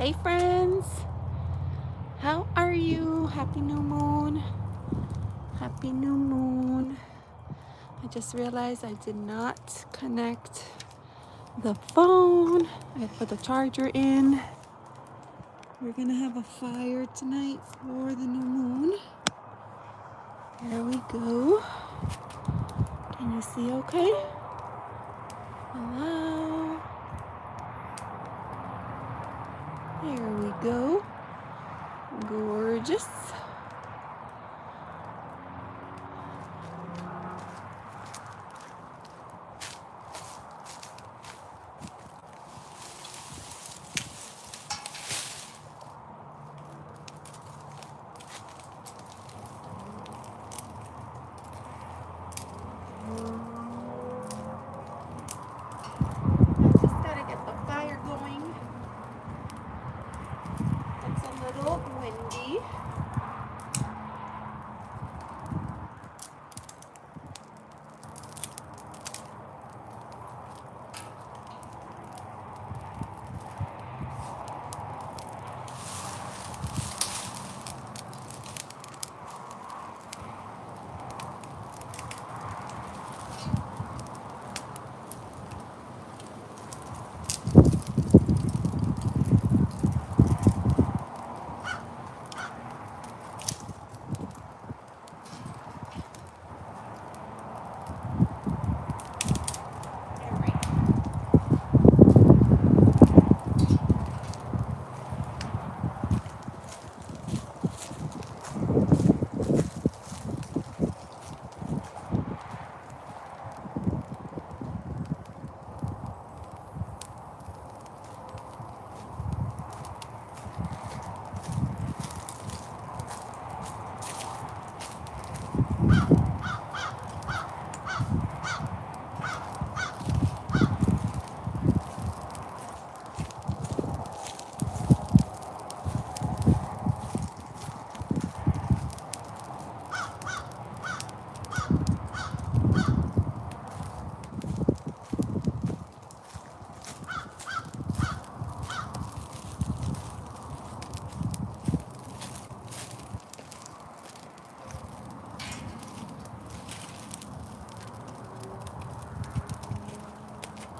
Hey friends, how are you? Happy new moon. Happy new moon. I just realized I did not connect the phone. I put the charger in. We're gonna have a fire tonight for the new moon. There we go. Can you see okay? Hello. There we go. Gorgeous. Just gotta get the fire going. It's a little windy.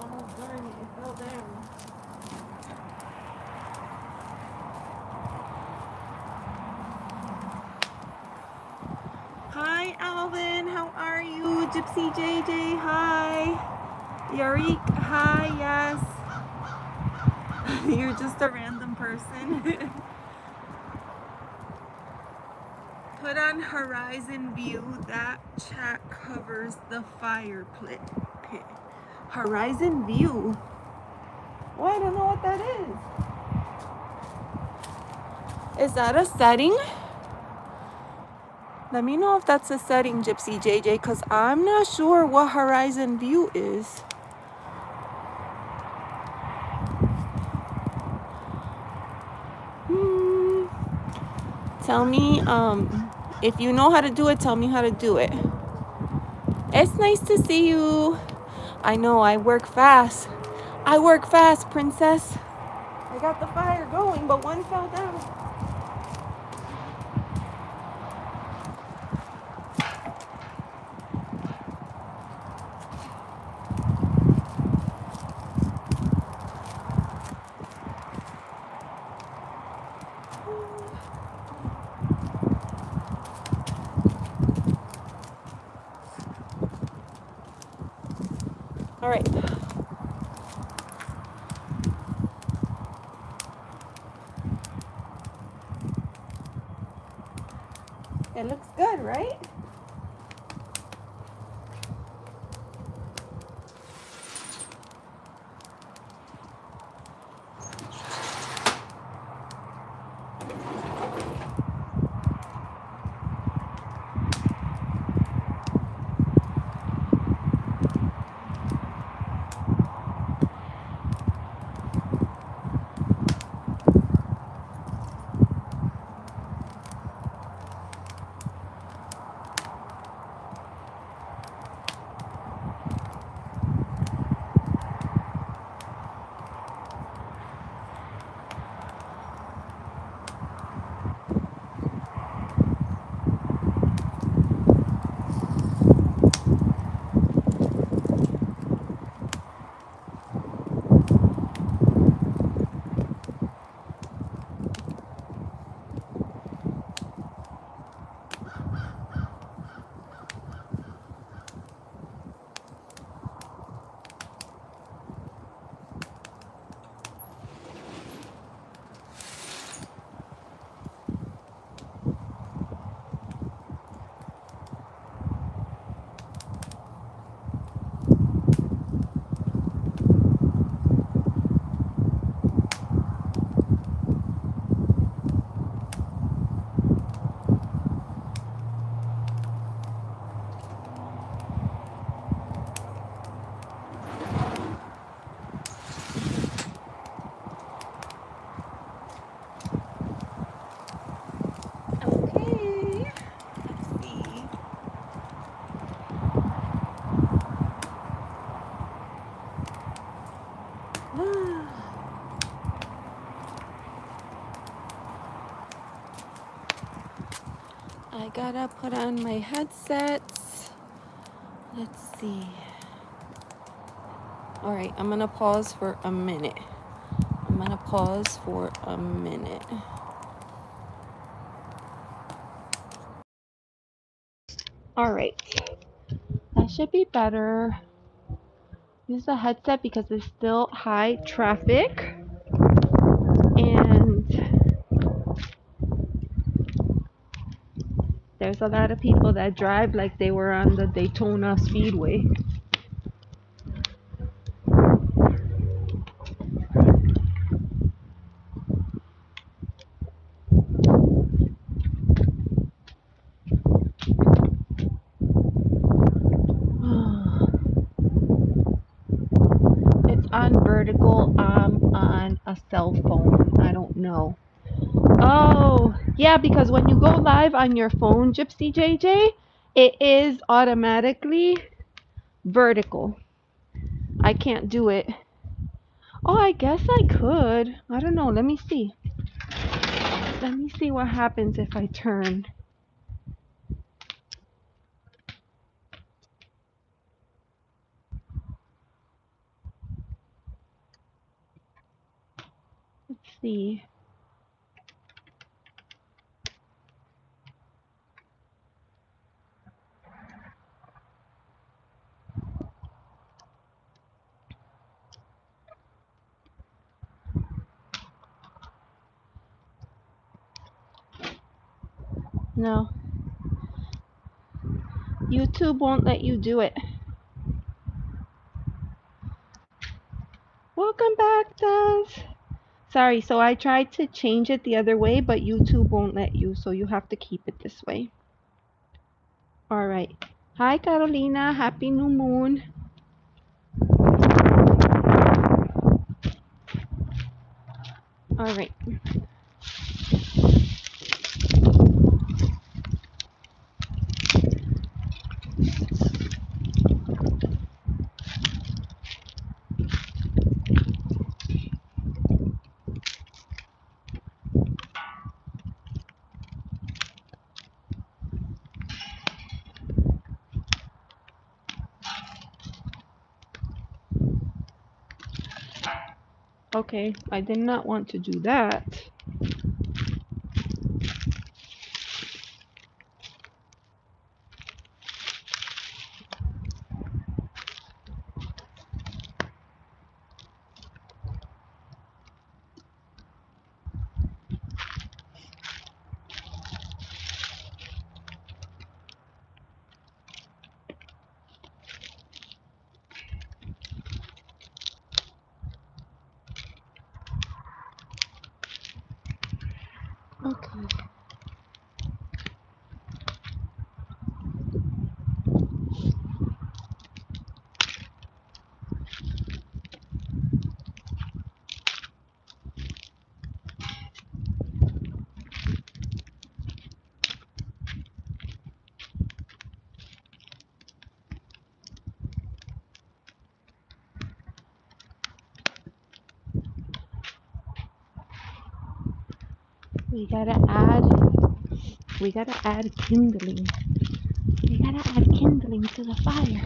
Oh, darn it, it fell down. Hi, Alvin. How are you? Gypsy JJ, hi. Yarik, hi, yes. You're just a random person. Put on Horizon View. That chat covers the fire pit. Horizon View? Well, I don't know what that is. Is that a setting? Let me know if that's a setting, Gypsy JJ, because I'm not sure what Horizon View is. Tell me, if you know how to do it, tell me how to do it. It's nice to see you. I know, I work fast. I work fast, princess. I got the fire going, but one fell down. All right. It looks good, right? I gotta put on my headsets. Let's see. All right, I'm gonna pause for a minute. All right, that should be better. Use the headset because there's still high traffic. And there's a lot of people that drive like they were on the Daytona Speedway. It's on vertical. On a cell phone. I don't know. Oh, yeah, because when you go live on your phone, Gypsy JJ, it is automatically vertical. I can't do it. Oh, I guess I could. I don't know. Let me see. Let me see what happens if I turn. Let's see. No. YouTube won't let you do it. Welcome back, Daz. Sorry, so I tried to change it the other way, but YouTube won't let you, so you have to keep it this way. All right. Hi, Carolina. Happy new moon. All right. Okay, I did not want to do that. Okay. We gotta add kindling. We gotta add kindling to the fire.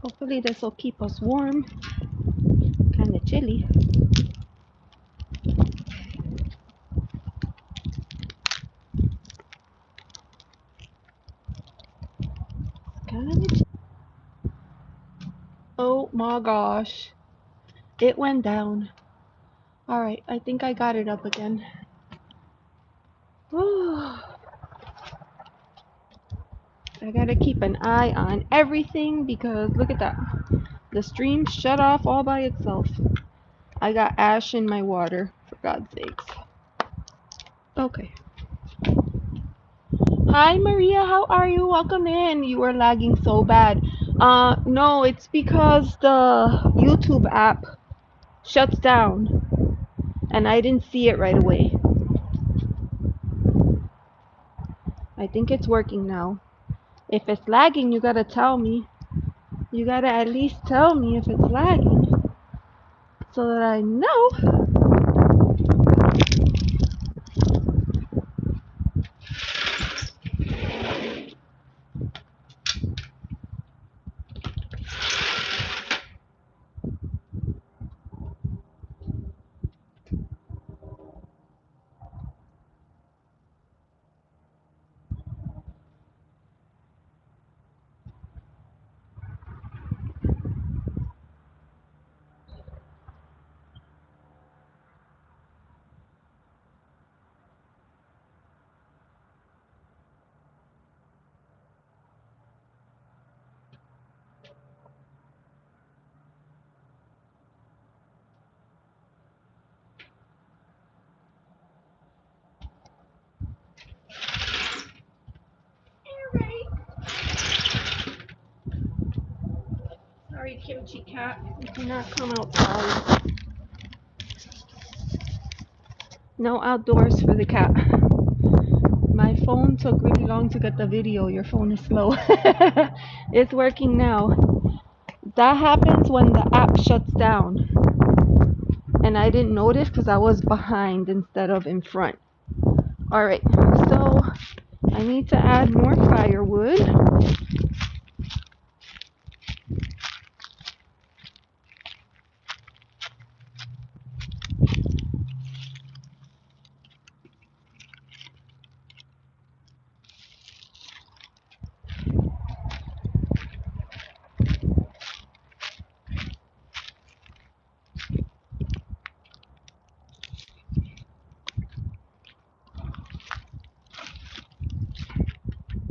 Hopefully this will keep us warm. Kinda chilly. God. Oh my gosh. It went down. Alright, I think I got it up again. I gotta keep an eye on everything because look at that. The stream shut off all by itself. I got ash in my water, for God's sakes. Okay. Hi Maria, how are you? Welcome in. You were lagging so bad. No, it's because the YouTube app shuts down and I didn't see it right away. I think it's working now. If it's lagging, you gotta tell me. You gotta at least tell me if it's lagging so that I know. Sorry, Kimchi Cat. You cannot come outside. No outdoors for the cat. My phone took really long to get the video. Your phone is slow. It's working now. That happens when the app shuts down. And I didn't notice because I was behind instead of in front. Alright, so I need to add more firewood.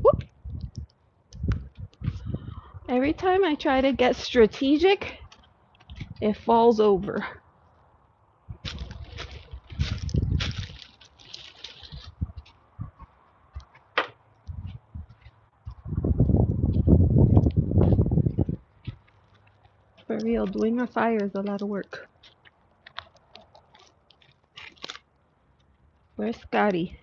Whoop. Every time I try to get strategic, it falls over. For real, doing a fire is a lot of work. Where's Scotty?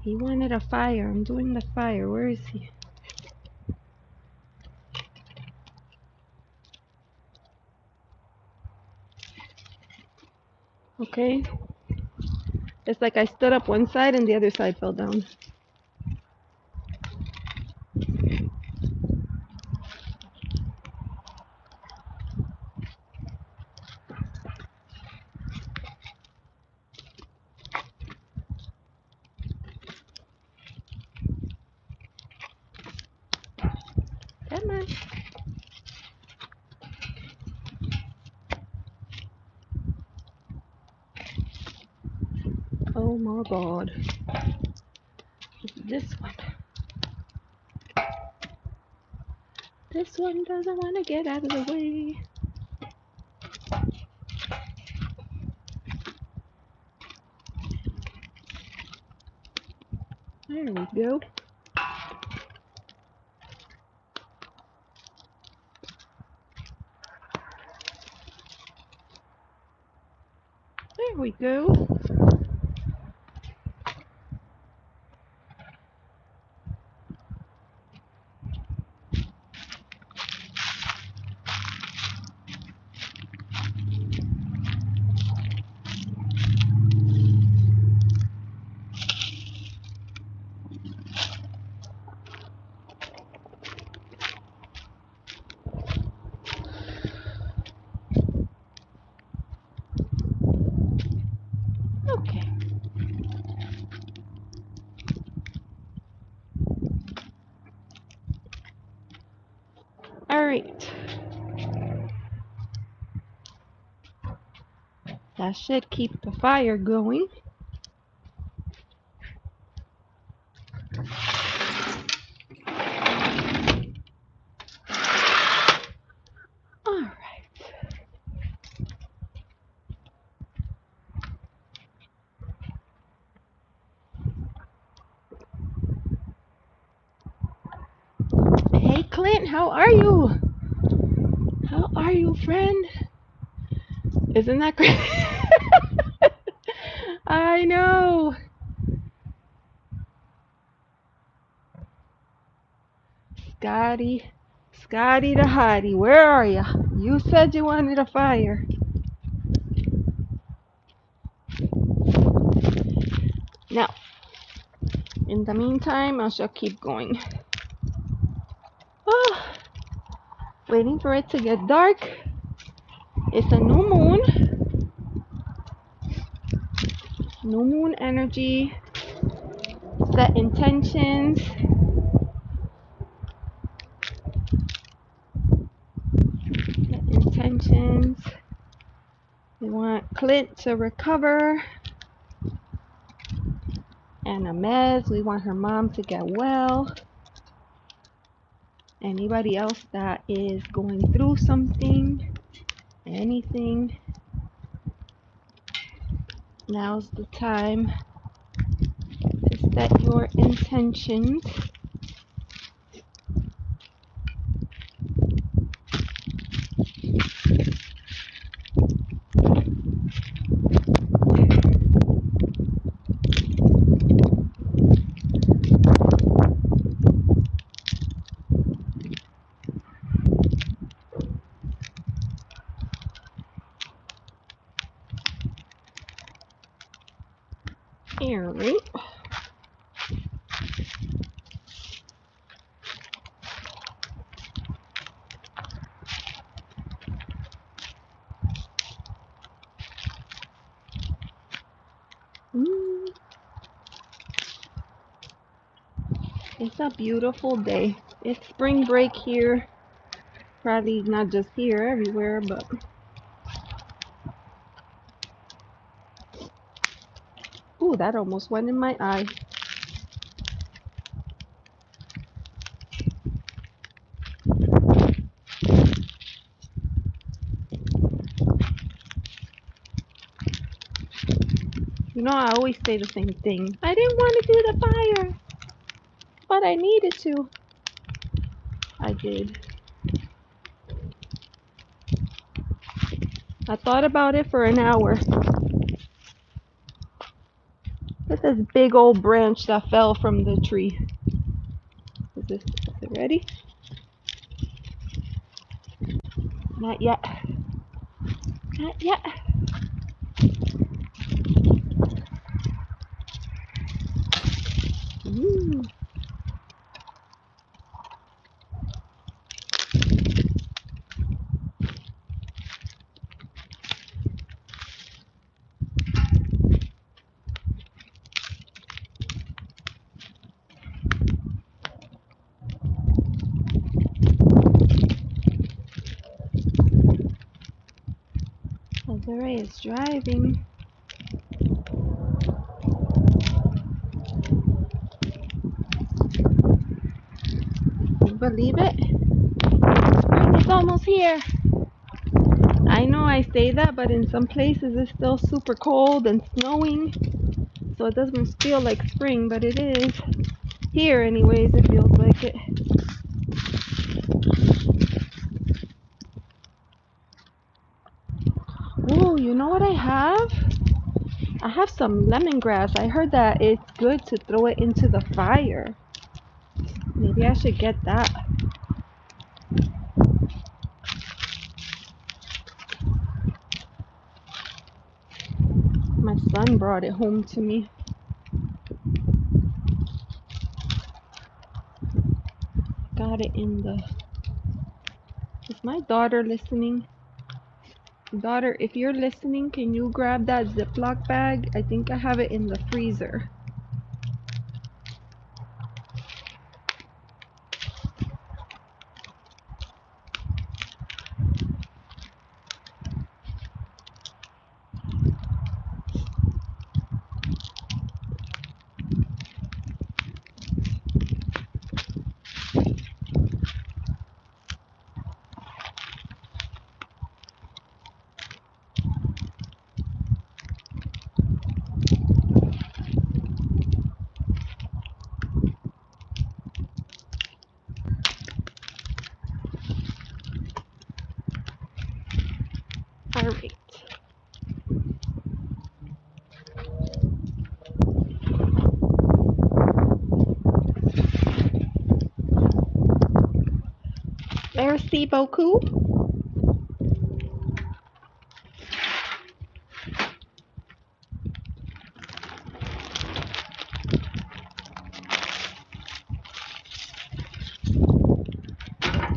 He wanted a fire. I'm doing the fire. Where is he? Okay. It's like I stood up one side and the other side fell down. Come on. Oh my God. This one. This one doesn't want to get out of the way. There we go. There we go. Alright. That should keep the fire going. Alright. Hey Clint, how are you? How are you, friend? Isn't that great? I know. Scotty the hottie, where are you? You said you wanted a fire. Now, in the meantime, I shall keep going. Oh, waiting for it to get dark. It's a new moon energy. Set intentions. We want Clint to recover. And Amez, we want her mom to get well. Anybody else that is going through something, anything, now's the time to set your intentions. Alright. It's a beautiful day. It's spring break here. Probably not just here, everywhere, but ooh, that almost went in my eye. You know, I always say the same thing. I didn't want to do the fire, but I needed to. I did. I thought about it for an hour. Look at this big old branch that fell from the tree. Is it ready? Not yet. Not yet. Ooh. Desiree is driving. You believe it? Spring is almost here. I know I say that, but in some places it's still super cold and snowing. So it doesn't feel like spring, but it is. Here, anyways, it feels like it. Oh, you know what I have? I have some lemongrass. I heard that it's good to throw it into the fire. Maybe I should get that. My son brought it home to me. Got it in the... Is my daughter listening? Daughter, if you're listening, can you grab that Ziploc bag? I think I have it in the freezer. All right. Merci beaucoup.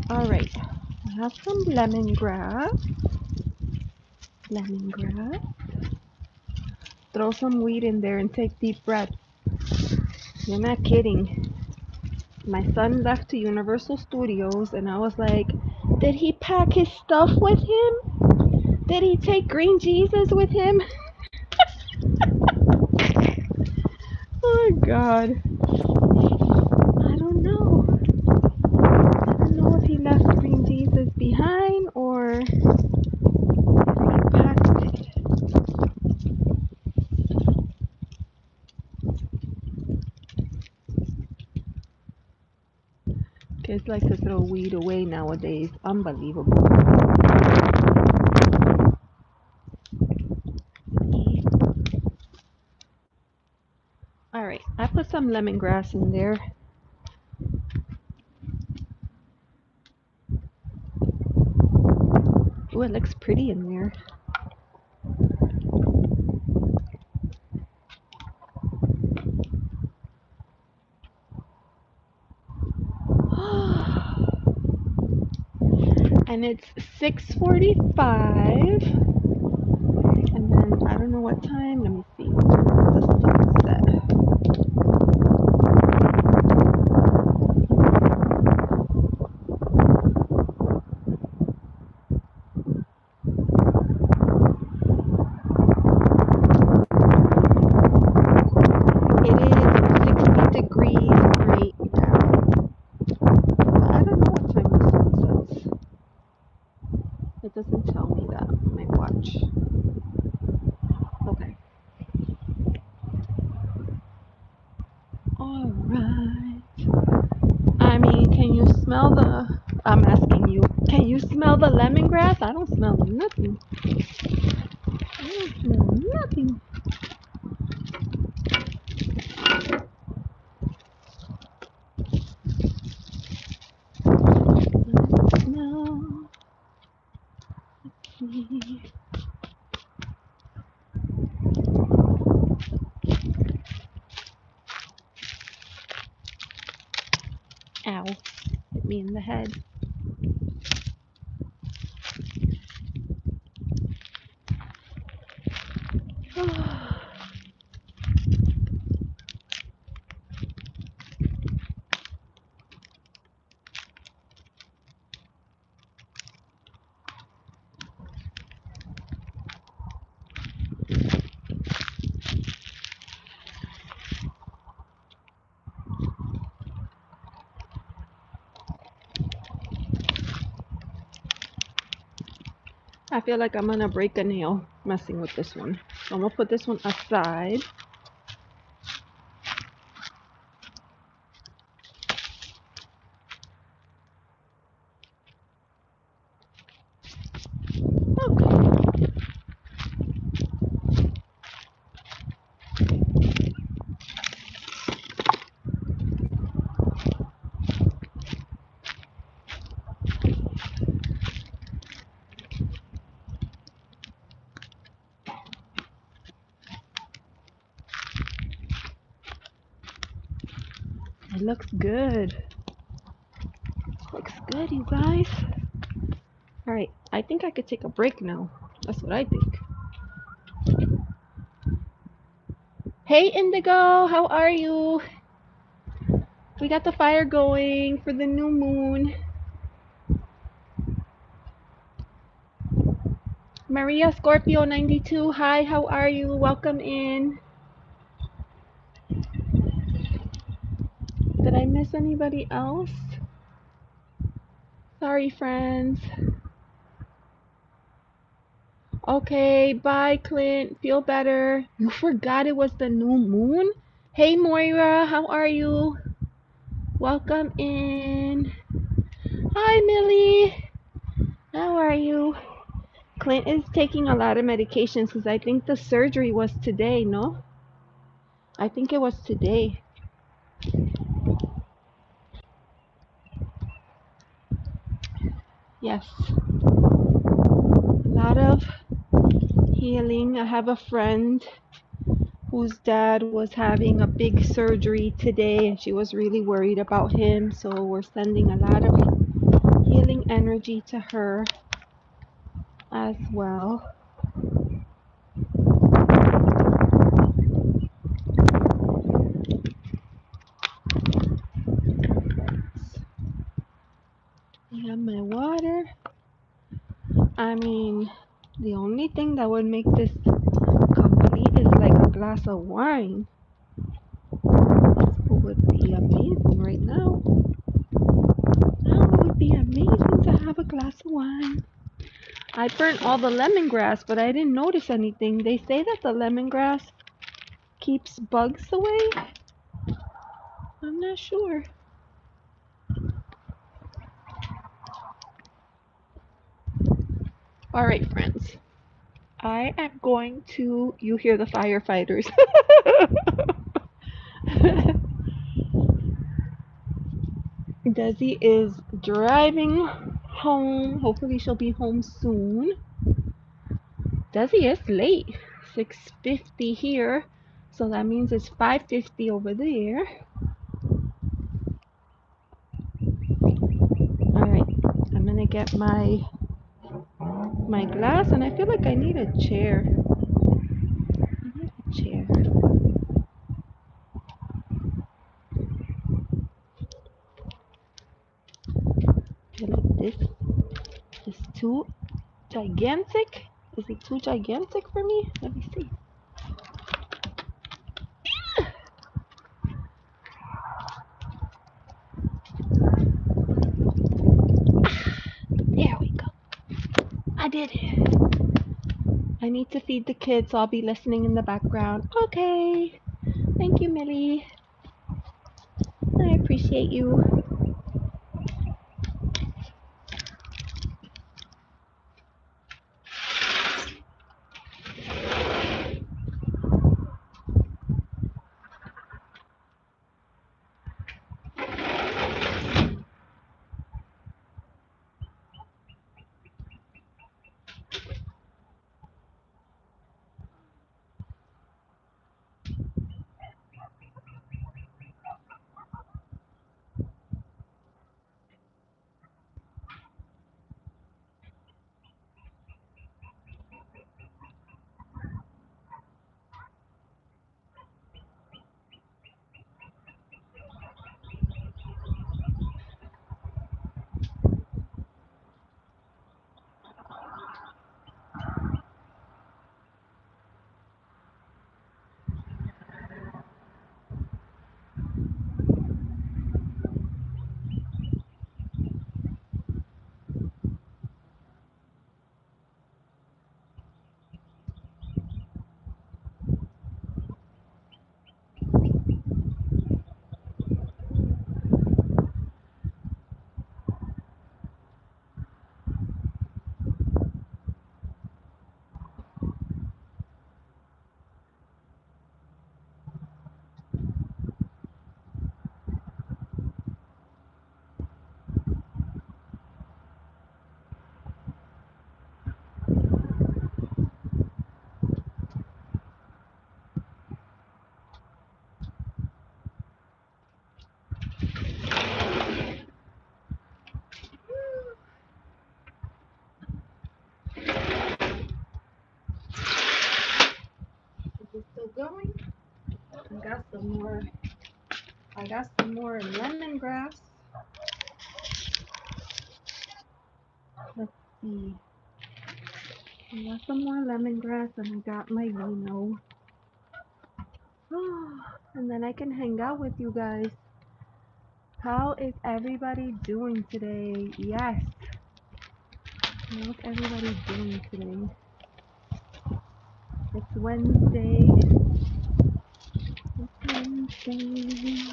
All right. I have some lemongrass. Lemongrass. Throw some weed in there and take deep breaths. You're not kidding. My son left to Universal Studios and I was like, did he pack his stuff with him? Did he take Green Jesus with him? Oh God. I don't know. I don't know if he left Green Jesus behind or if he packed it. Kids like to throw weed away nowadays. Unbelievable. All right, I put some lemongrass in there. Ooh, it looks pretty in there. And it's 6:45. And then I don't know what time. Let me see. The sunset. It is 60 degrees right now. I don't know what time the sun sets. It doesn't tell me that on my watch. Okay. All right. I mean, can you smell the... I'm asking you. Can you smell the lemongrass? I don't smell nothing. I don't smell nothing. Smell. See. Ow. Hit me in the head. I feel like I'm gonna break a nail messing with this one. So I'm gonna put this one aside. Okay. It looks good. Looks good, you guys. Alright, I think I could take a break now. That's what I think. Hey Indigo, how are you? We got the fire going for the new moon. Maria Scorpio 92, hi, how are you? Welcome in. Did I miss anybody else? Sorry, friends. Okay, bye, Clint. Feel better. You forgot it was the new moon? Hey, Moira, how are you? Welcome in. Hi, Millie. How are you? Clint is taking a lot of medications because I think the surgery was today, no? I think it was today. Yes. A lot of healing. I have a friend whose dad was having a big surgery today and she was really worried about him. So we're sending a lot of healing energy to her as well. I have my water. I mean, the only thing that would make this complete is like a glass of wine. It would be amazing right now. Now it would be amazing to have a glass of wine. I burnt all the lemongrass, but I didn't notice anything. They say that the lemongrass keeps bugs away. I'm not sure. All right, friends. I am going to. You hear the firefighters. Desi is driving home. Hopefully, she'll be home soon. Desi is late. 6:50 here. So that means it's 5:50 over there. All right. I'm going to get my glass and I feel like I need a chair. I need a chair. I feel like this is too gigantic. Is it too gigantic for me? Let me see. There we go. I did it. I need to feed the kids, so I'll be listening in the background. Okay. Thank you, Millie. I appreciate you. Is it still going? I got some more lemongrass. Let's see. I got some more lemongrass and I got my vino. And then I can hang out with you guys. How is everybody doing today? Yes. How's everybody doing today? It's Wednesday. It's Wednesday.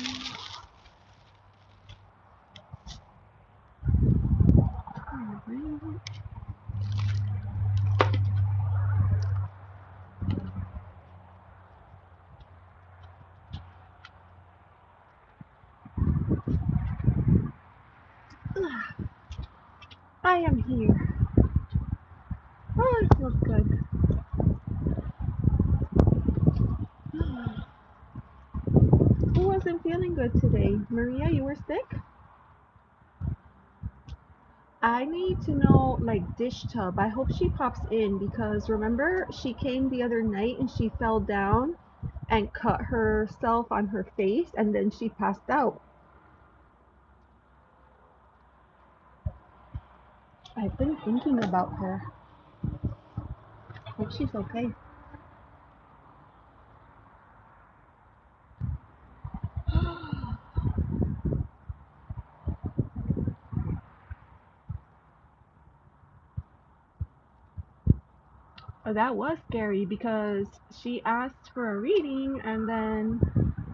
Alright. I am here. Oh, it feels good. Who wasn't feeling good today? Maria, you were sick? I need to know, like, dish tub. I hope she pops in because remember she came the other night and she fell down and cut herself on her face and then she passed out. I've been thinking about her. Hope she's okay. That was scary because she asked for a reading and then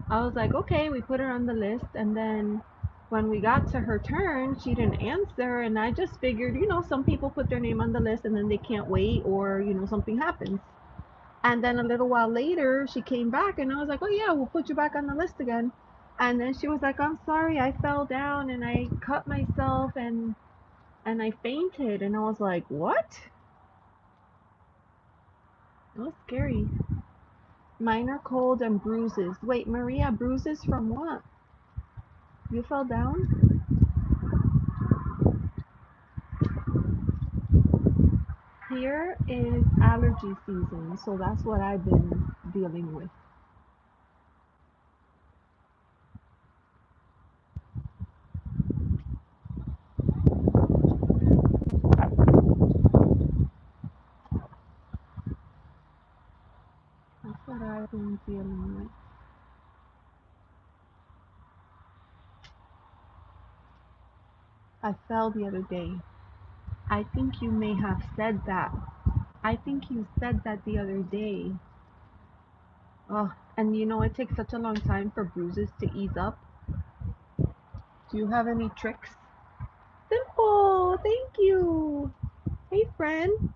I was like, okay, we put her on the list. And then when we got to her turn, she didn't answer. And I just figured, some people put their name on the list and then they can't wait or, something happens. And then a little while later, she came back and I was like, oh, yeah, we'll put you back on the list again. And then she was like, I'm sorry, I fell down and I cut myself and I fainted. And I was like, what? It was scary. Minor cold and bruises. Wait, Maria, bruises from what? You fell down? Here is allergy season, so that's what I've been dealing with. That's what I've been dealing with. I fell the other day. I think you may have said that. I think you said that the other day. Oh, and it takes such a long time for bruises to ease up. Do you have any tricks? Simple, thank you. Hey, friend.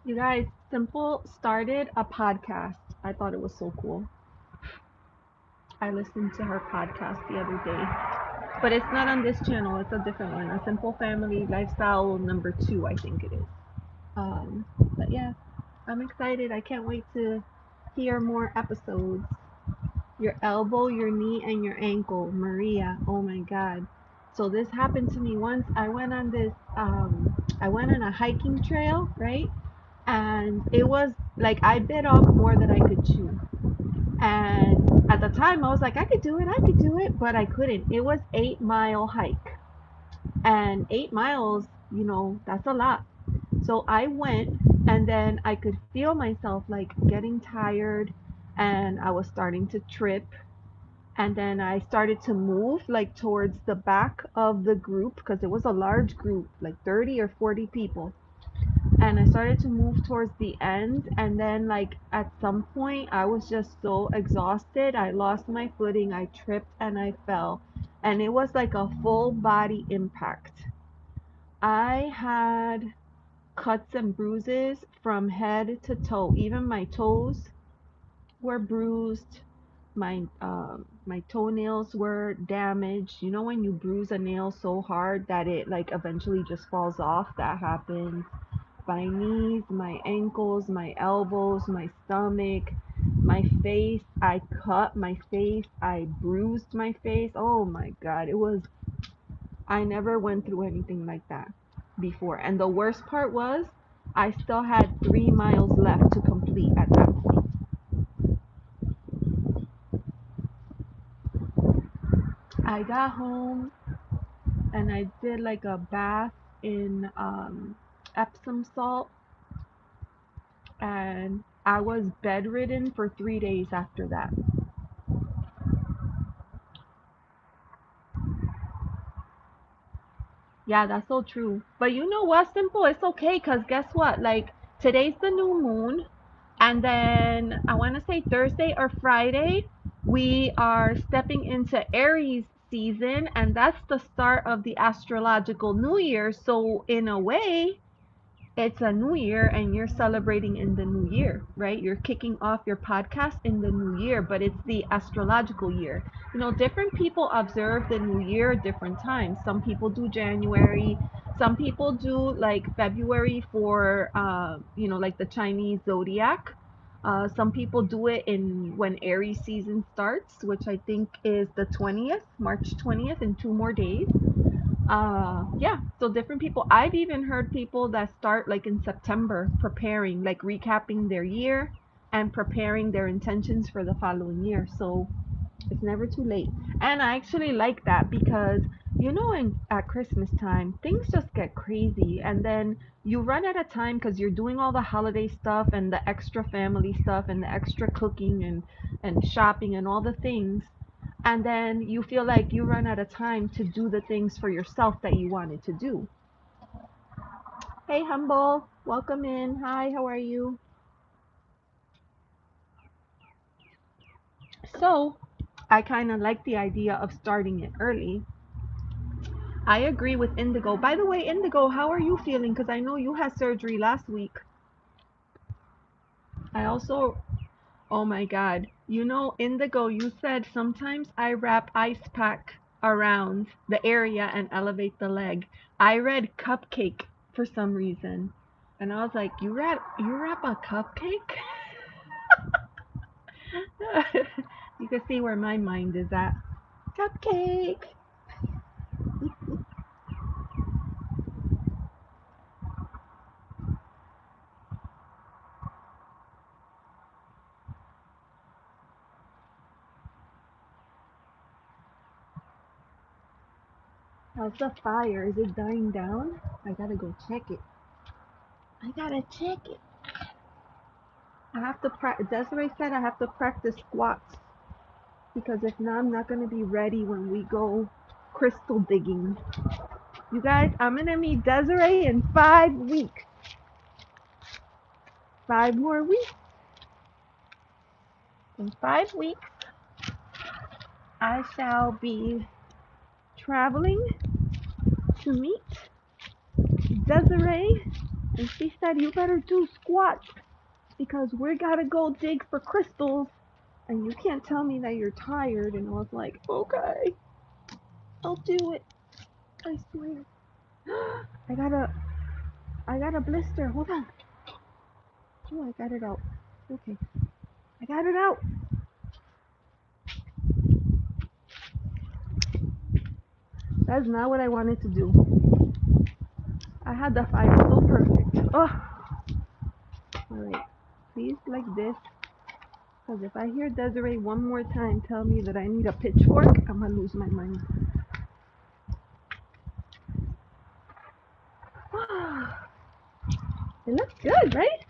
You guys, Simple started a podcast. I thought it was so cool. I listened to her podcast the other day, but it's not on this channel. It's a different one. A Simple Family Lifestyle #2, I think it is. But yeah, I'm excited. I can't wait to hear more episodes. Your elbow, your knee, and your ankle, Maria. Oh my God. So this happened to me once. I went on a hiking trail, right? And it was like I bit off more than I could chew. And at the time, I was like, I could do it, but I couldn't. It was 8 mile hike, and 8 miles, that's a lot. So I went, and then I could feel myself like getting tired, and I was starting to trip. And then I started to move like towards the back of the group because it was a large group, like 30 or 40 people, and I started to move towards the end, and then like at some point I was just so exhausted. I lost my footing, I tripped and I fell. And it was like a full body impact. I had cuts and bruises from head to toe. Even my toes were bruised. My toenails were damaged. You know when you bruise a nail so hard that it like eventually just falls off? That happened. My knees, my ankles, my elbows, my stomach, my face. I cut my face. I bruised my face. Oh my God. I never went through anything like that before. And the worst part was, I still had 3 miles left to complete at that point. I got home and I did like a bath in Epsom salt, and I was bedridden for 3 days after that. Yeah, that's so true. But you know what, Simple? It's okay because guess what? Like today's the new moon, and then I want to say Thursday or Friday, we are stepping into Aries season, and that's the start of the astrological new year. So, in a way, it's a new year and you're celebrating in the new year, right? You're kicking off your podcast in the new year, but it's the astrological year. Different people observe the new year at different times. Some people do January, some people do like February for, like the Chinese zodiac. Some people do it in when Aries season starts, which I think is the 20th, March 20th, in 2 more days. Yeah, so different people. I've even heard people that start like in September preparing, like recapping their year and preparing their intentions for the following year. So it's never too late. And I actually like that because at Christmas time things just get crazy, and then you run out of time because you're doing all the holiday stuff and the extra family stuff and the extra cooking and shopping and all the things, and then you feel like you run out of time to do the things for yourself that you wanted to do. Hey, Humble, welcome in. Hi, how are you? So, I kind of like the idea of starting it early. I agree with Indigo. By the way, Indigo, how are you feeling? Because I know you had surgery last week. I also, oh my God. Indigo, you said sometimes I wrap ice pack around the area and elevate the leg. I read cupcake for some reason. And I was like, you wrap a cupcake? You can see where my mind is at. Cupcake. How's the fire? Is it dying down? I gotta go check it. I gotta check it. I have to practice. Desiree said I have to practice squats because if not, I'm not gonna be ready when we go crystal digging. You guys, I'm gonna meet Desiree in 5 weeks. 5 more weeks. In 5 weeks, I shall be traveling to meet Desiree, and she said you better do squats because we gotta go dig for crystals, and you can't tell me that you're tired. And I was like, okay, I'll do it. I swear. I got a blister. Hold on. Oh, I got it out. Okay. I got it out. That's not what I wanted to do. I had the fire so perfect. Oh. Alright. Please like this. Because if I hear Desiree one more time tell me that I need a pitchfork, I'm going to lose my mind. It looks good, right?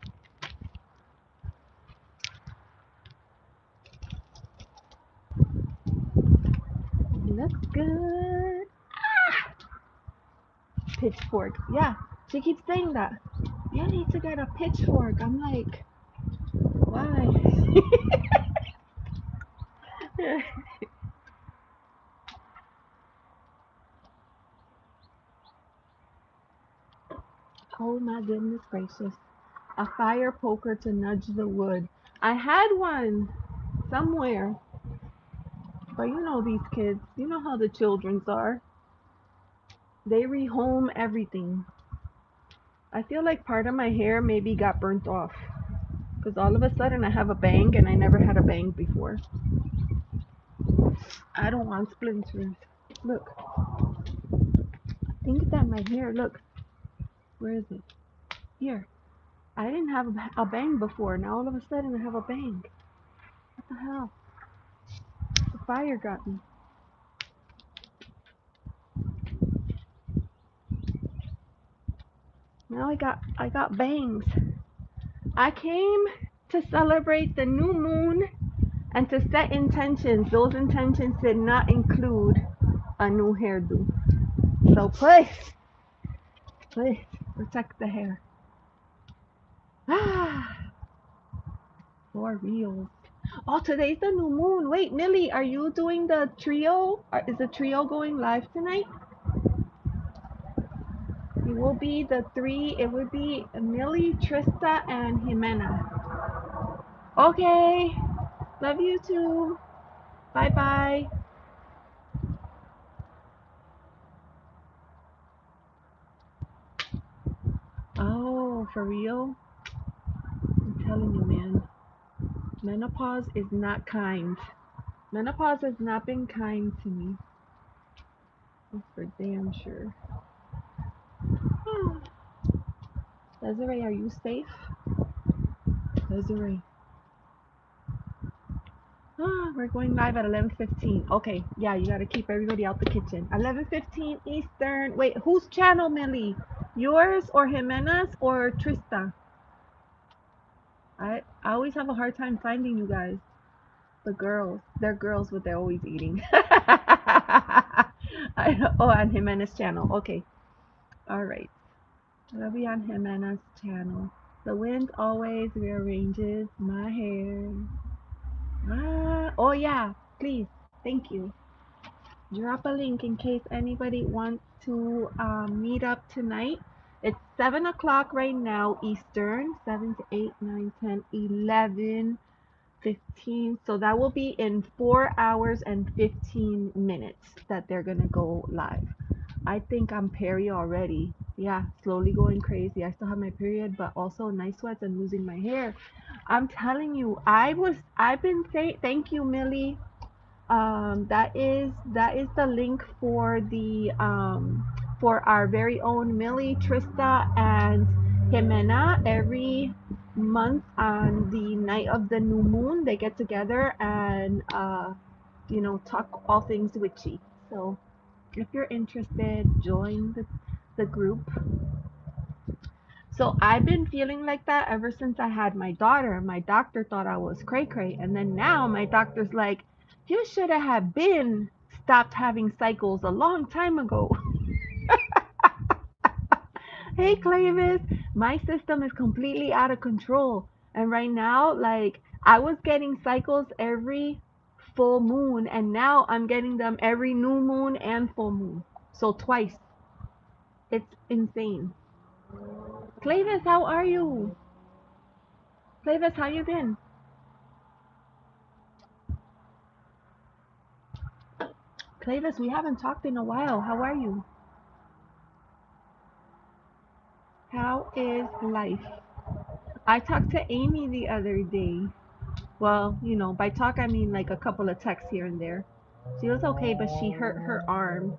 It looks good. Pitchfork. Yeah, she keeps saying that. You need to get a pitchfork. I'm like, why? Oh my goodness gracious. A fire poker to nudge the wood. I had one somewhere. But you know these kids. You know how the children's are. They rehome everything. I feel like part of my hair maybe got burnt off. Because all of a sudden I have a bang and I never had a bang before. I don't want splinters. Look. I think that my hair, look. Where is it? Here. I didn't have a bang before. Now all of a sudden I have a bang. What the hell? The fire got me. Now I got bangs. I came to celebrate the new moon and to set intentions. Those intentions did not include a new hairdo. So please protect the hair. Ah, for real. Oh, today's the new moon. Wait, Millie, are you doing the trio? Is the trio going live tonight? It will be the three. It would be Millie, Trista, and Jimena. Okay. Love you too. Bye bye. Oh, for real? I'm telling you, man. Menopause is not kind. Menopause has not been kind to me. That's for damn sure. Desiree, are you safe? Desiree. We're going live at 11:15. Okay, yeah, you gotta keep everybody out the kitchen. 11:15 Eastern. Wait, whose channel, Millie? Yours or Jimena's or Trista? I always have a hard time finding you guys. The girls. They're girls, but they're always eating. On Jimena's channel. Okay. All right. I'll be on Jimena's channel. The wind always rearranges my hair. Oh yeah, please. Thank you. Drop a link in case anybody wants to meet up tonight. It's 7 o'clock right now Eastern. 7 to 8, 9, 10, 11, 15. So that will be in 4 hours and 15 minutes that they're going to go live. I think I'm peri already. Yeah, slowly going crazy. I still have my period, but also night sweats and losing my hair. I'm telling you, I've been saying, thank you, Millie. That is the link for our very own Millie, Trista, and Jimena. Every month on the night of the new moon, they get together and talk all things witchy. So if you're interested, join the group. So I've been feeling like that ever since I had my daughter. My doctor thought I was cray cray, and then now my doctor's like, you should have been stopped having cycles a long time ago. Hey Clavis, my system is completely out of control. And right now, like I was getting cycles every full moon, and now I'm getting them every new moon and full moon. So twice. It's insane. Clavis, how are you? Clavis, how you been? Clavis, we haven't talked in a while. How are you? How is life? I talked to Amy the other day. Well, by talk I mean like a couple of texts here and there. She was okay, but she hurt her arm.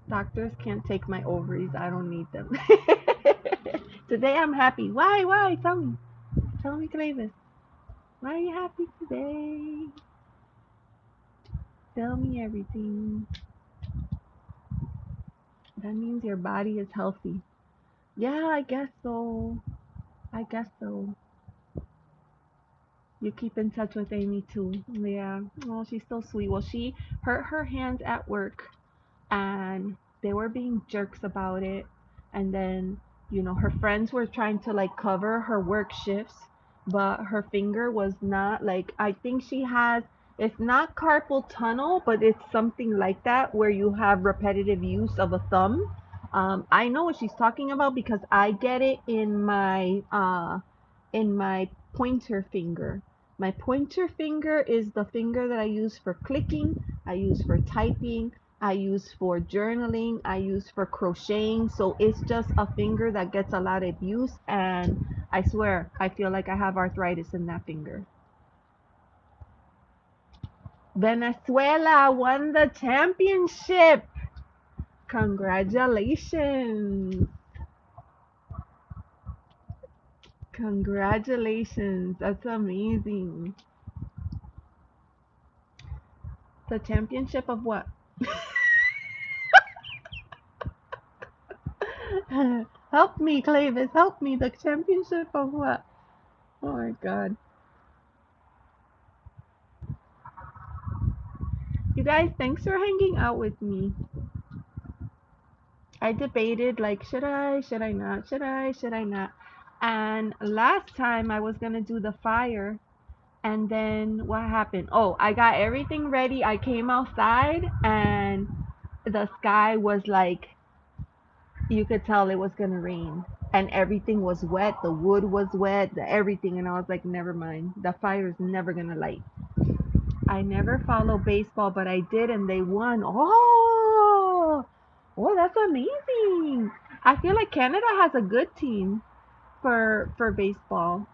Doctors can't take my ovaries. I don't need them. Today I'm happy. Why? Why? Tell me. Tell me, Clavis. Why are you happy today? Tell me everything. That means your body is healthy. Yeah, I guess so. I guess so. You keep in touch with Amy too. Yeah. Oh, she's so sweet. Well, she hurt her hands at work and they were being jerks about it. And then, her friends were trying to like cover her work shifts, but her finger was not like, I think she has, it's not carpal tunnel, but it's something like that where you have repetitive use of a thumb. I know what she's talking about because I get it in my pointer finger. My pointer finger is the finger that I use for clicking, I use for typing, I use for journaling, I use for crocheting. So it's just a finger that gets a lot of use. And I swear, I feel like I have arthritis in that finger. Venezuela won the championship. Congratulations. Congratulations. That's amazing. The championship of what? Help me, Clavis. Help me. The championship of what? Oh my god. You guys, thanks for hanging out with me. I debated like, should I not? Should I not? And last time I was gonna do the fire, and then what happened? Oh, I got everything ready. I came outside, and the sky was like you could tell it was gonna rain. And everything was wet. The wood was wet, the everything. And I was like, never mind. The fire is never gonna light. I never followed baseball, but I did, and they won. Oh, that's amazing. I feel like Canada has a good team for baseball.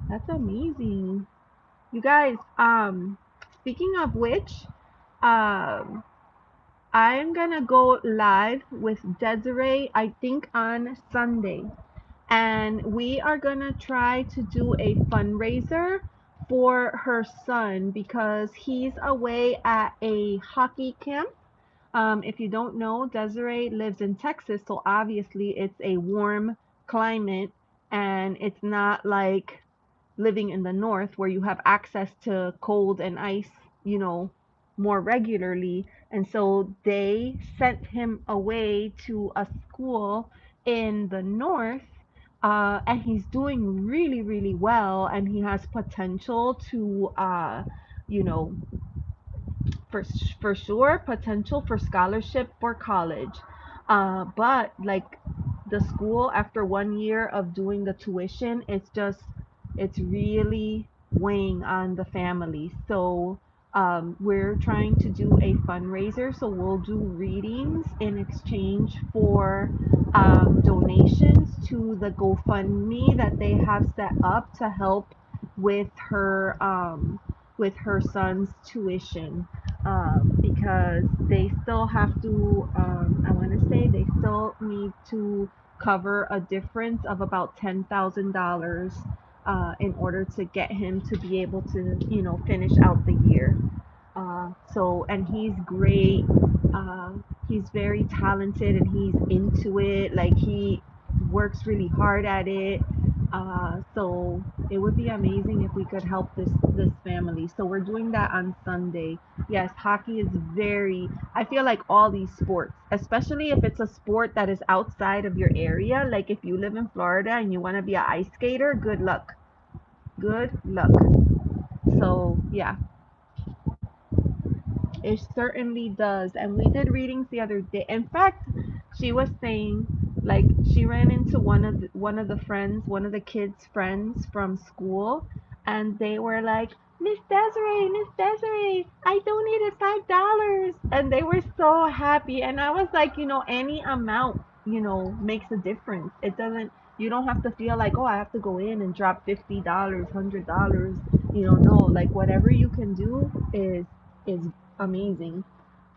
That's amazing. You guys, speaking of which, um, I'm gonna go live with Desiree, I think on Sunday. And we are gonna try to do a fundraiser for her son because he's away at a hockey camp. If you don't know, Desiree lives in Texas, so obviously it's a warm climate and it's not like living in the north where you have access to cold and ice, you know, more regularly. And so they sent him away to a school in the north. And he's doing really, really well, and he has potential to, you know, for sure potential for scholarship for college. But like the school after 1 year of doing the tuition, it's really weighing on the family. So we're trying to do a fundraiser. So we'll do readings in exchange for donations to the GoFundMe that they have set up to help with her son's tuition, because they still have to, I want to say they still need to cover a difference of about $10,000 in order to get him to be able to, finish out the year. And he's great. Uh, he's very talented and he's into it. Like he works really hard at it. So it would be amazing if we could help this family. So we're doing that on Sunday. Yes, hockey is very. I feel like all these sports, especially if it's a sport that is outside of your area. Like if you live in Florida and you want to be an ice skater, good luck. Good luck. So yeah, it certainly does. And we did readings the other day. In fact, she was saying like she ran into one of the friends, one of the kids' friends from school, and they were like, Miss Desiree, I donated $5. And they were so happy. And I was like, any amount, makes a difference. It doesn't you don't have to feel like, oh, I have to go in and drop $50, $100. No, like whatever you can do is amazing.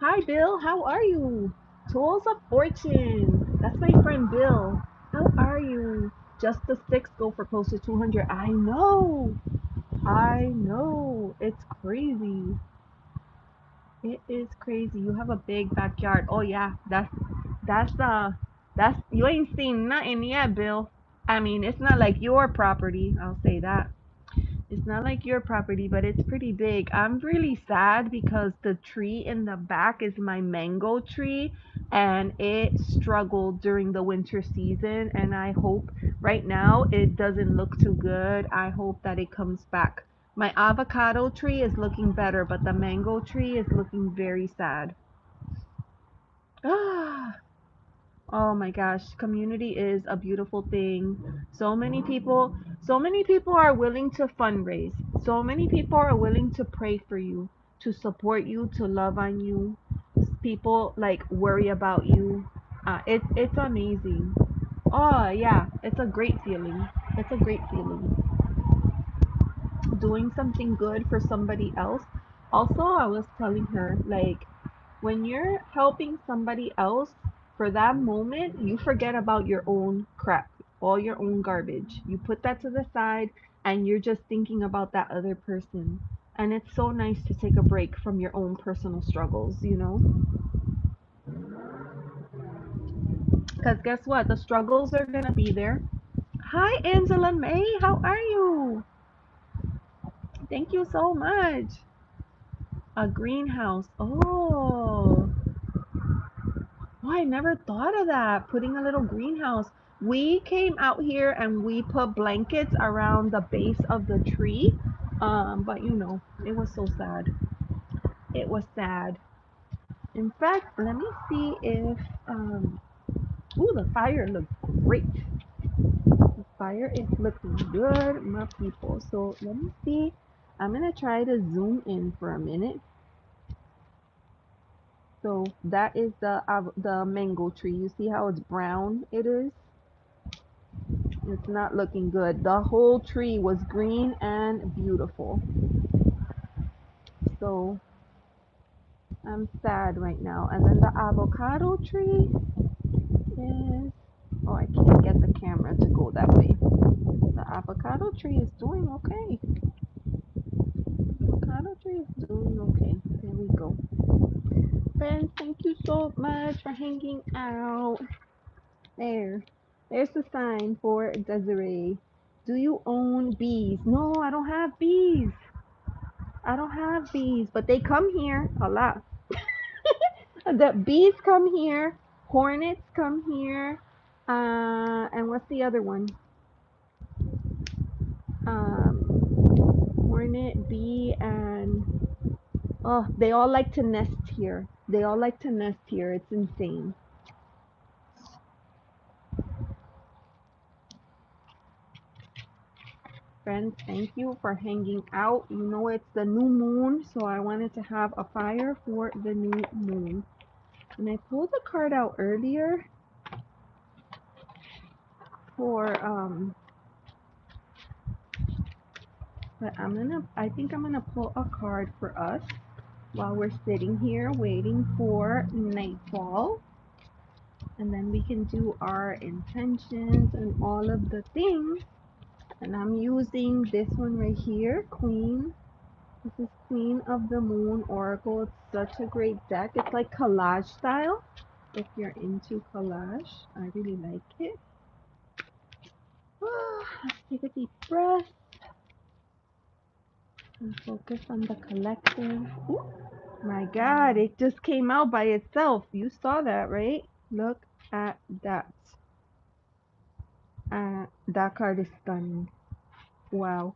Hi, Bill. How are you? Tools of Fortune. That's my friend Bill. How are you? Just the six go for close to 200. I know. I know. It's crazy. It is crazy. You have a big backyard. Oh yeah, that's you ain't seen nothing yet, Bill. I mean, it's not like your property. I'll say that. It's not like your property, but it's pretty big. I'm really sad because the tree in the back is my mango tree and it struggled during the winter season. And I hope right now it doesn't look too good. I hope that it comes back. My avocado tree is looking better, but the mango tree is looking very sad. Ah, oh my gosh, community is a beautiful thing. So many people are willing to fundraise. So many people are willing to pray for you, to support you, to love on you. People like worry about you. It's amazing. Oh yeah, it's a great feeling. It's a great feeling. Doing something good for somebody else. Also, I was telling her like when you're helping somebody else for that moment, you forget about your own crap, all your own garbage. You put that to the side and you're just thinking about that other person. And it's so nice to take a break from your own personal struggles. Because guess what? The struggles are going to be there. Hi, Angela May. How are you? Thank you so much. A greenhouse. Oh, I never thought of that. Putting a little greenhouse. We came out here and we put blankets around the base of the tree. But it was so sad. It was sad. In fact, let me see if ooh, the fire looks great. The fire is looking good, my people. So let me see. I'm gonna try to zoom in for a minute. So that is the mango tree. You see how it's brown it is? It's not looking good. The whole tree was green and beautiful. So I'm sad right now. And then the avocado tree is, oh, I can't get the camera to go that way. The avocado tree is doing okay. Avocado tree is doing okay. There we go. Friends, thank you so much for hanging out. There. There's the sign for Desiree. Do you own bees? No, I don't have bees. I don't have bees, but they come here a lot. The bees come here, hornets come here, and what's the other one? Hornet, bee, and oh, they all like to nest here. They all like to nest here. It's insane. Friends, thank you for hanging out. You know it's the new moon, so I wanted to have a fire for the new moon. And I pulled the card out earlier for but I think I'm gonna pull a card for us while we're sitting here waiting for nightfall. And then we can do our intentions and all of the things. And I'm using this one right here, Queen. This is Queen of the Moon Oracle. It's such a great deck. It's like collage style. If you're into collage, I really like it. Let's take a deep breath and focus on the collective. Ooh, my God, it just came out by itself. You saw that, right? Look at that. That card is stunning. Wow.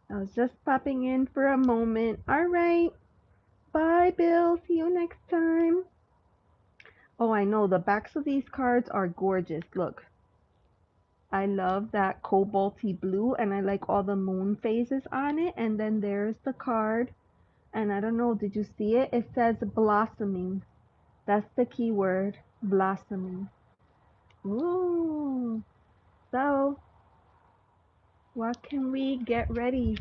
I was just popping in for a moment. All right. Bye, Bill. See you next time. Oh, I know. The backs of these cards are gorgeous. Look. I love that cobalty blue and I like all the moon phases on it. And then there's the card. And I don't know, did you see it? It says blossoming. That's the key word. Blossoming. Ooh. So, what can we get ready?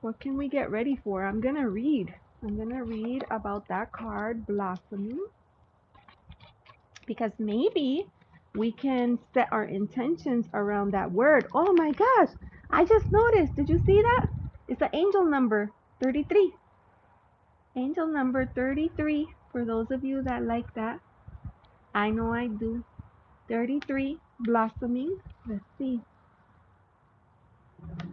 What can we get ready for? I'm gonna read. I'm gonna read about that card, blossoming, because maybe we can set our intentions around that word. Oh my gosh, I just noticed. Did you see that? It's the angel number 33. Angel number 33. For those of you that like that, I know I do. 33, blossoming. Let's see.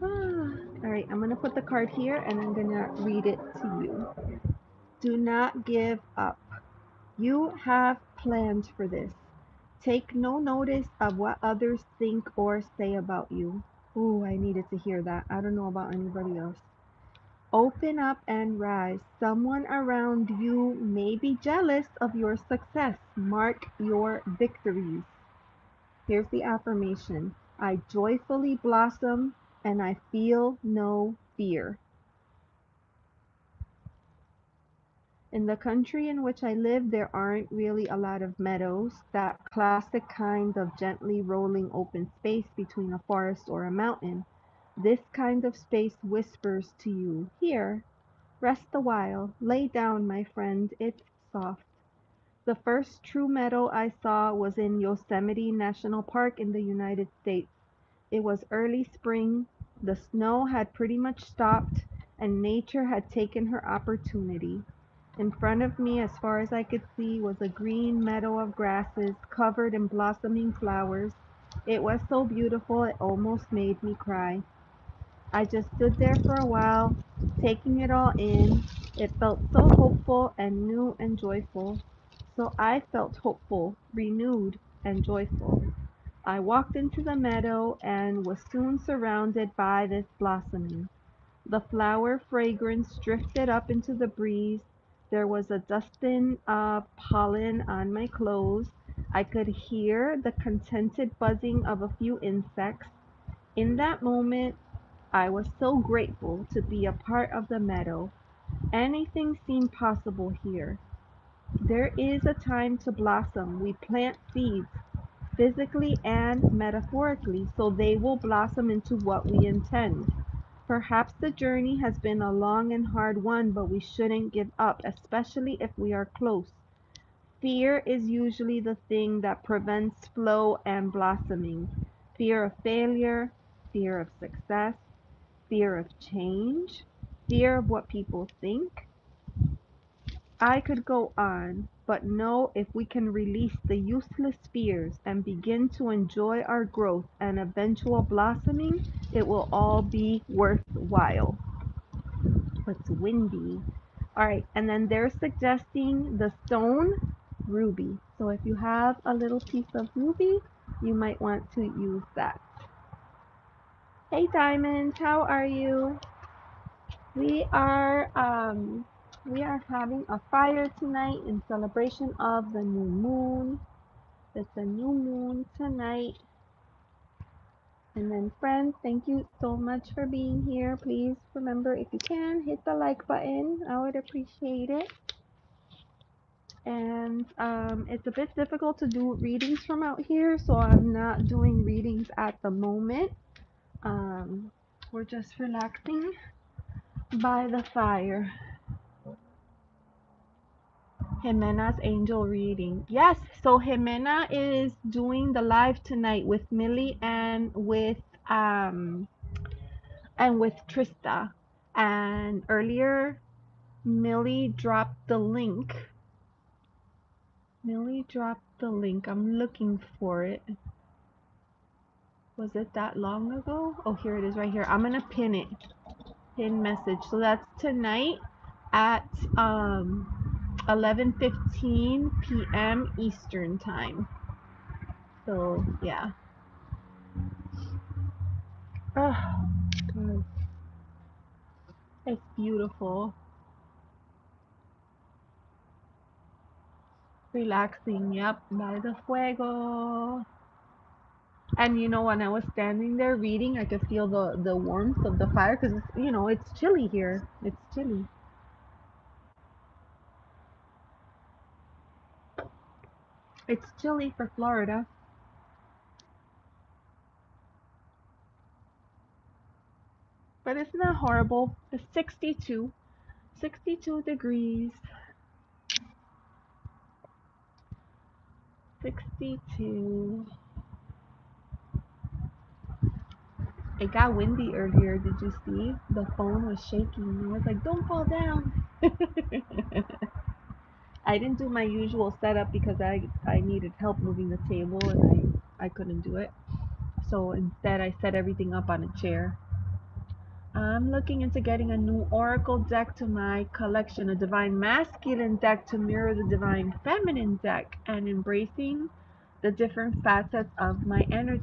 All right, I'm going to put the card here and I'm going to read it to you. Do not give up. You have planned for this. Take no notice of what others think or say about you. Ooh, I needed to hear that. I don't know about anybody else. Open up and rise. Someone around you may be jealous of your success. Mark your victories. Here's the affirmation. I joyfully blossom and I feel no fear. In the country in which I live, there aren't really a lot of meadows, that classic kind of gently rolling open space between a forest or a mountain. This kind of space whispers to you, here, rest a while, lay down, my friend, it's soft. The first true meadow I saw was in Yosemite National Park in the United States. It was early spring, the snow had pretty much stopped, and nature had taken her opportunity. In front of me, as far as I could see, was a green meadow of grasses covered in blossoming flowers. It was so beautiful it almost made me cry. I just stood there for a while, taking it all in. It felt so hopeful and new and joyful. So I felt hopeful, renewed, and joyful. I walked into the meadow and was soon surrounded by this blossoming. The flower fragrance drifted up into the breeze. There was a dusting pollen on my clothes. I could hear the contented buzzing of a few insects. In that moment, I was so grateful to be a part of the meadow. Anything seemed possible here. There is a time to blossom. We plant seeds, physically and metaphorically, so they will blossom into what we intend. Perhaps the journey has been a long and hard one, but we shouldn't give up, especially if we are close. Fear is usually the thing that prevents flow and blossoming. Fear of failure, fear of success, fear of change, fear of what people think. I could go on, but know if we can release the useless fears and begin to enjoy our growth and eventual blossoming, it will all be worthwhile. It's windy. All right, and then they're suggesting the stone ruby. So if you have a little piece of ruby, you might want to use that. Hey Diamond, how are you? We are um we are having a fire tonight in celebration of the new moon. It's a new moon tonight. And then friends, thank you so much for being here. Please remember, if you can, hit the like button. I would appreciate it. And it's a bit difficult to do readings from out here, so I'm not doing readings at the moment. We're just relaxing by the fire. Jimena's angel reading. Yes, so Jimena is doing the live tonight with Millie and with Trista. And earlier Millie dropped the link. Millie dropped the link. I'm looking for it. Was it that long ago? Oh, here it is right here. I'm gonna pin it. Pin message. So that's tonight at 11:15 p.m. Eastern time. So yeah. Oh, God. It's beautiful. Relaxing. Yep. By the fuego. And you know, when I was standing there reading, I could feel the warmth of the fire because it's chilly here. It's chilly. It's chilly for Florida, but it's not horrible. It's 62, 62 degrees, 62. It got windy earlier. Did you see? The phone was shaking. I was like, "Don't fall down." I didn't do my usual setup because I needed help moving the table and I couldn't do it. So instead, I set everything up on a chair. I'm looking into getting a new oracle deck to my collection, a divine masculine deck to mirror the divine feminine deck, and embracing the different facets of my energy.